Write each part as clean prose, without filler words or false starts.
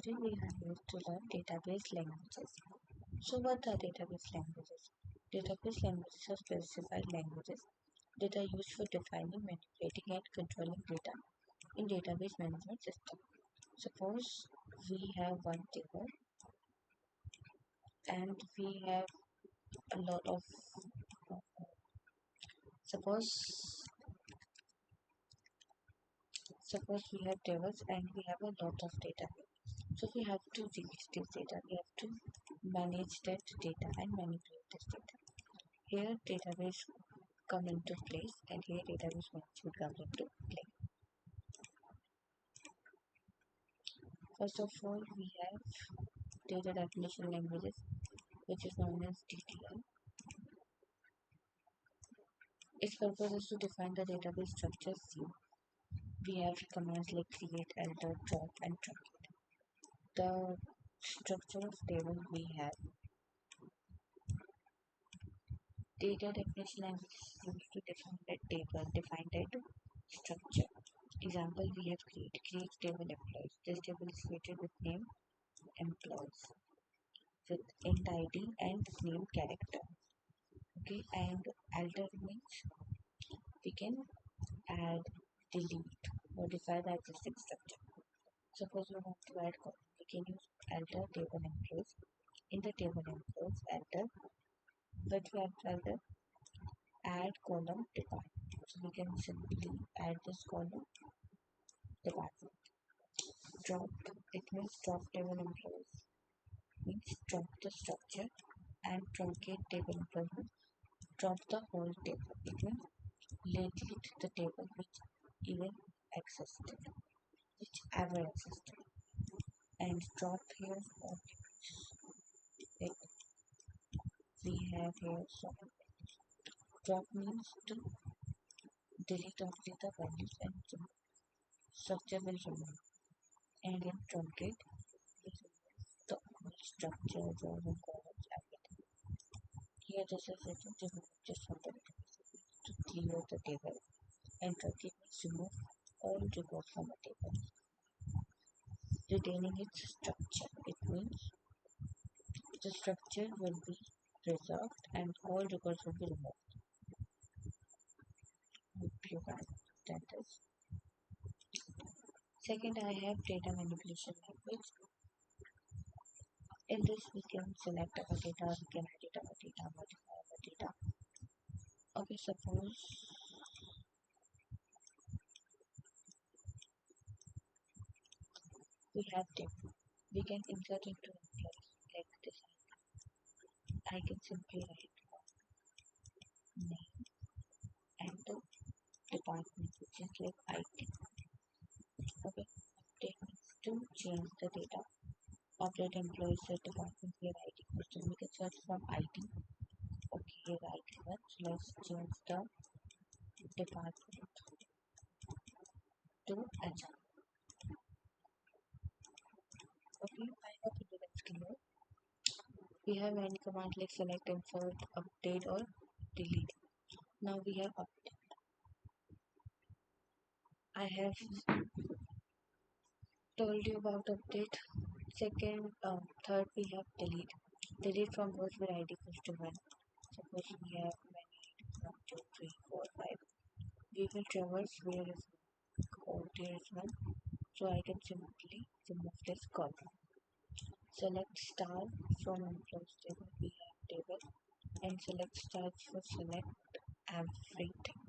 Today we are here to learn database languages. So what are database languages? Database languages are specified languages that are used for defining, manipulating and controlling data in database management system. Suppose we have one table and we have a lot of suppose suppose we have tables and we have a lot of data. So we have to reach this data. We have to manage that data and manipulate this data. Here database come into place and here database management comes into play. First of all, we have data definition languages, which is known as DTL. Its purpose is to define the database structure view. We have commands like create, alter, drop, and truncate. The structure of table we have data definition language is used to define that table, define that structure. Example, we have create table employees. This table is created with name employees with int id and name character. Okay, and alter means we can add, delete, modify the existing structure. Suppose we want to add column, we can use alter table employees. In the table employees, alter, but we have to alter add column department. So we can simply add this column department. Drop, it means drop table employees, means drop the structure, and truncate table employees, drop the whole table. It means delete the table which even existed, which ever existed. And drop here only like we have here. So drop means to delete only the values and the structure will remain. And in truncate we remove the whole structure, rows and columns, everything. Here this is written remove just from the database to clear the table, and truncate means remove all records from a table, retaining its structure. It means the structure will be preserved and all records will be removed. Hope you can understand this. Second, I have data manipulation language. In this, we can select our data, we can edit our data, modify our data. Okay, suppose we have table. We can insert into employees like this. I can simply write name and the department, which is like IT. Okay, take to change the data. Update employees set department here IT question. We can search from IT. Okay, here IT one. So let's change the department to HR. Okay, I hope it is clear. We have any command like select, insert, update, or delete. Now we have update. I have told you about update. Second, third we have delete. Delete from rows where ID equals to 1. Suppose we have many IDs 1, 2, 3, 4, 5. We will traverse where is code there is 1. So I can simply remove this column. Select star from employees table. We have table and select star for select everything.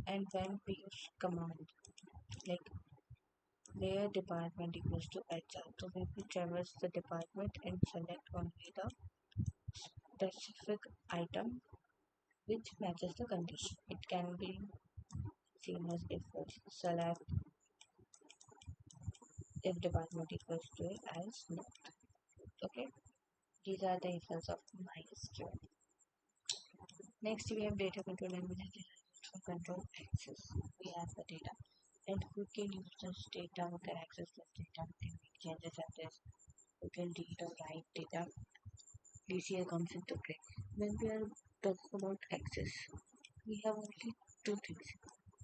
And when we use command like where department equals to HR, so we will traverse the department and select only the specific item which matches the condition. It can be seen as if it's select if department equals to as not. Okay, these are the instances of MySQL. Next, we have data control languages that are used for control access. We have the data, and who can use this data, who can access this data, who can make changes at this, who can read or write data. DCL comes into play. When we are talking about access, we have only two things.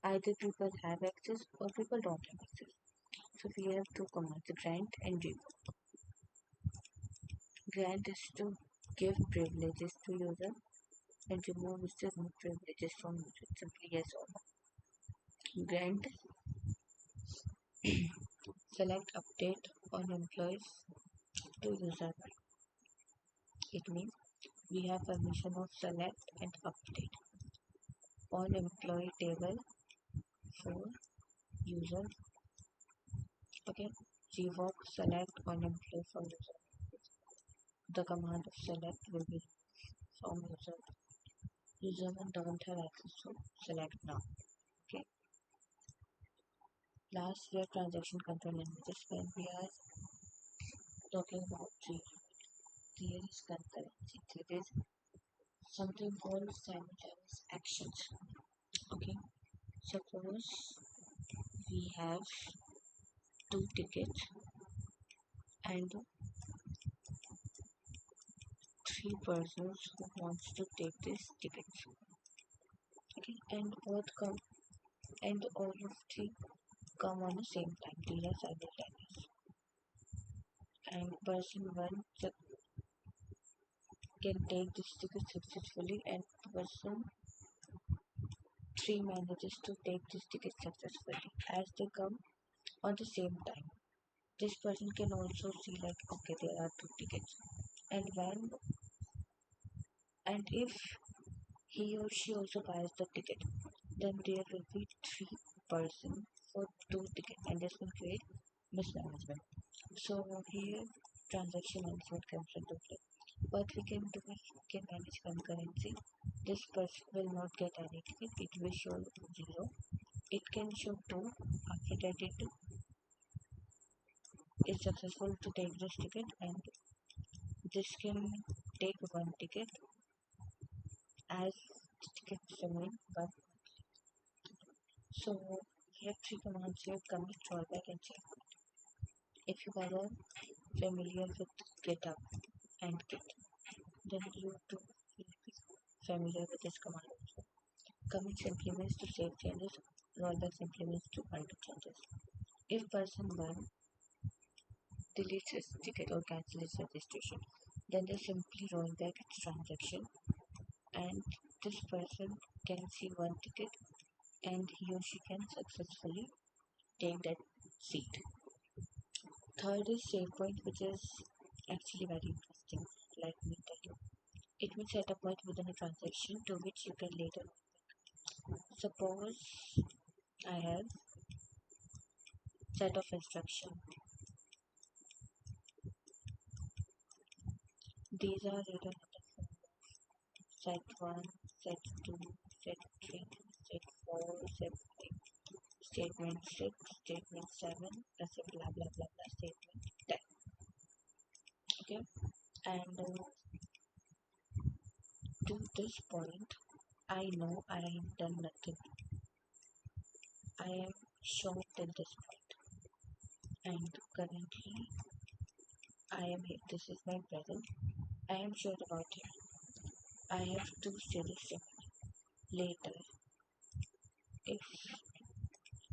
Either people have access or people don't have access. So we have two commands, grant and revoke. Grant is to give privileges to user and remove is to remove privileges from user. Simply yes or no. Grant, select update on employees to user one. It means we have permission of select and update on employee table for user. Okay. Revoke select on employee for user. The command of select will be from user. User one don't have access to select now. Okay. Last we have transaction control languages. When we are talking about tree, there is concurrency. There is something called simultaneous actions. Okay. Suppose we have two tickets and three persons who wants to take this ticket. Okay, and both come and all of three come on the same time. These are simultaneous. And person one can take this ticket successfully, and person three manages to take this ticket successfully as they come on the same time. This person can also see like okay there are two tickets, and when and if he or she also buys the ticket, then there will be three person for two tickets, and this will create mismanagement. So here transaction management comes into play. What we can do is we can manage concurrency. This person will not get any ticket, it will show zero. It can show two after that it is successful to take this ticket, and this can take one ticket as the ticket remain one. So we have three commands here, commit, rollback and check. If you guys are familiar with GitHub and Git, then you too will be familiar with this command also. Commit simply means to save changes, rollback simply means to undo changes. If person 1 deletes his ticket or cancels his registration, then they simply roll back its transaction, and this person can see one ticket and he or she can successfully take that seat. Third is save point, which is actually very interesting. Let me tell you. It will set a point within a transaction to which you can later. Suppose I have set of instruction. These are written in the form set 1, set 2, set 3, set 4, set 5, statement 6, statement 7, plus a blah blah blah blah statement 10. Okay, and to this point, I know I have done nothing. I am sure till this point, and currently I am here. This is my present. I am sure about it. I have two stages later. If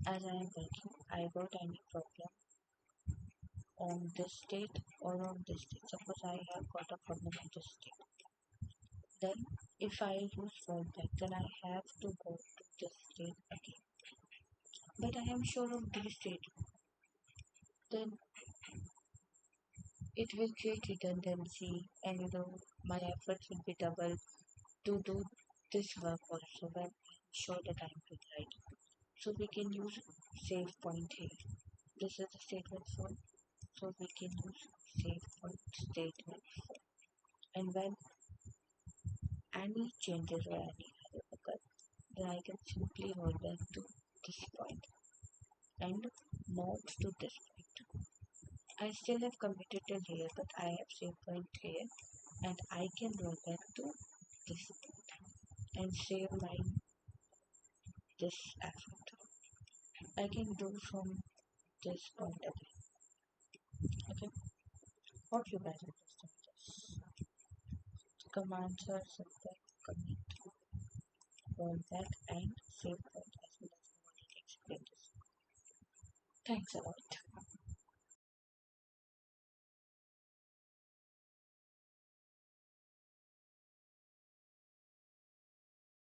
as I am working, I got any problem on this state or on this state. Suppose I have got a problem on this state. Then if I use fallback, then I have to go to this state again. But I am sure of this state. Then it will create redundancy, and my efforts will be double to do this work also when I'm sure that I'm doing right. So we can use save point here. This is the statement for, so we can use save point statement for. And when any changes or any error occur, then I can simply roll back to this point and not to this point. I still have committed till here, but I have save point here, and I can roll back to this point and save my this effort. I can do from this point again. Okay, hope you guys understand this. Commands are simple, commit, rollback, and save point as well as we already explained this. Thanks a lot.